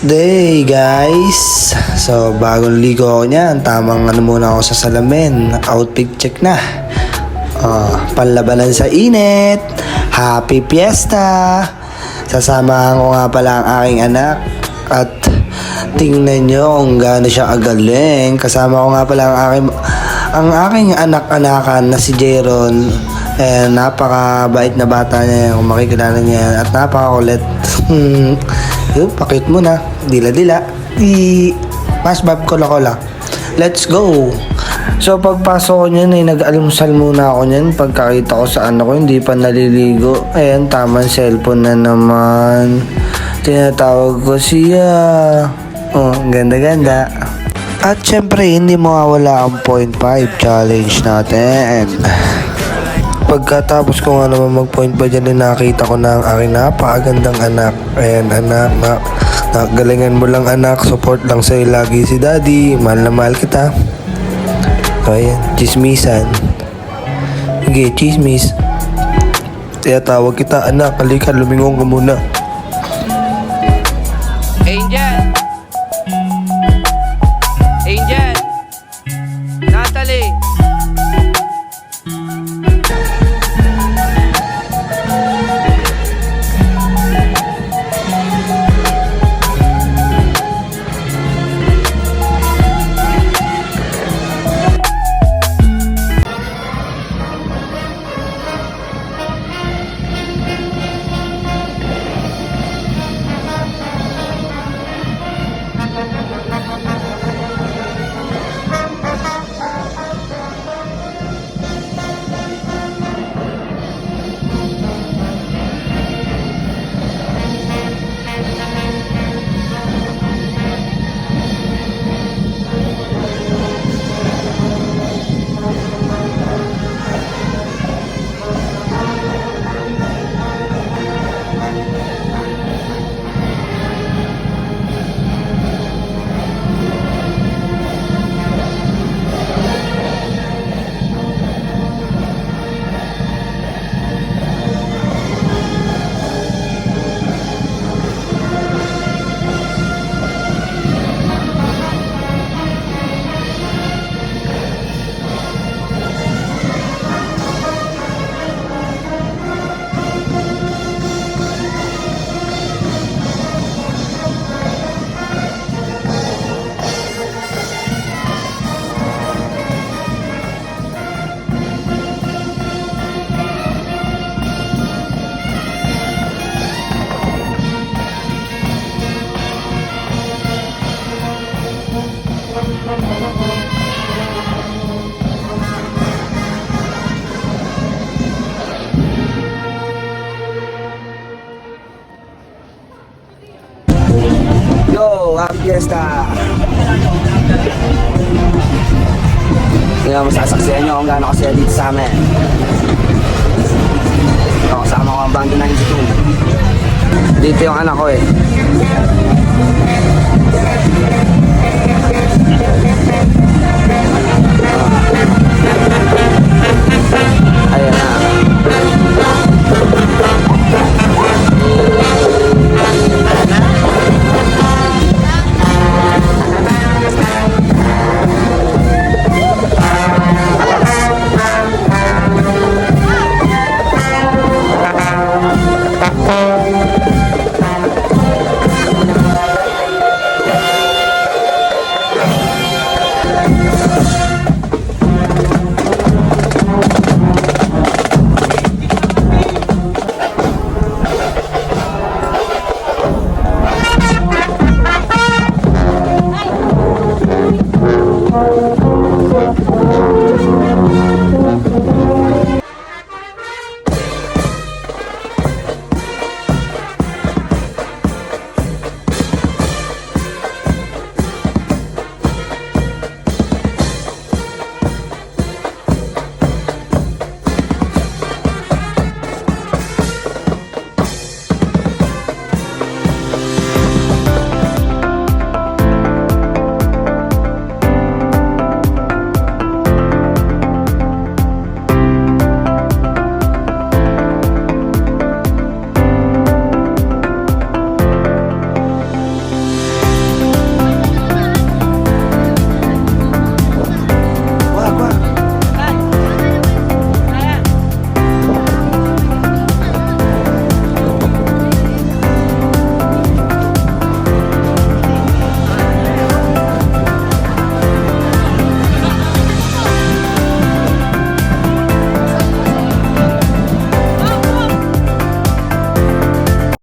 Day guys. So bagong ligo ako niyan. Tamang muna ako sa salamin. Outfit check na. Panlabanan sa init. Happy Fiesta. Sasamahan ko nga pala ang aking anak. At tingnan nyo kung gaano siya kagaling. Kasama ko nga pala ang aking anak-anakan na si Jeron. Napakabait na bata niya kung makikilala niya yan. At napakakulit. Pakit mo na. Dila-dila. Masbab kola-kola. Let's go. So pagpasok ko niyan ay nag-almusal muna ako niyan. Pagkakita ko sa anak ko hindi pa naliligo. Ayan, tamang cellphone na naman. Tinatawag ko siya. Ganda-ganda. At syempre hindi mawawala ang 0.5 challenge natin. Pagkatapos ko nga naman mag-point pa dyan, nakita ko na ang aking napakagandang anak. Ayan, anak, galingan mo lang anak, support lang sa'yo lagi si daddy, mahal na mahal kita. Ayan, chismisan. Sige, chismis. Kaya tawag kita anak, halika, lumingong ka muna. Angel! Angel! Natalie! Yo, happy fiesta! Ngayon, masasaksihan nyo kung gaano kasi dito sa amin. Kasama ko ang Bando 92. Dito yung anak ko eh. Ayan na.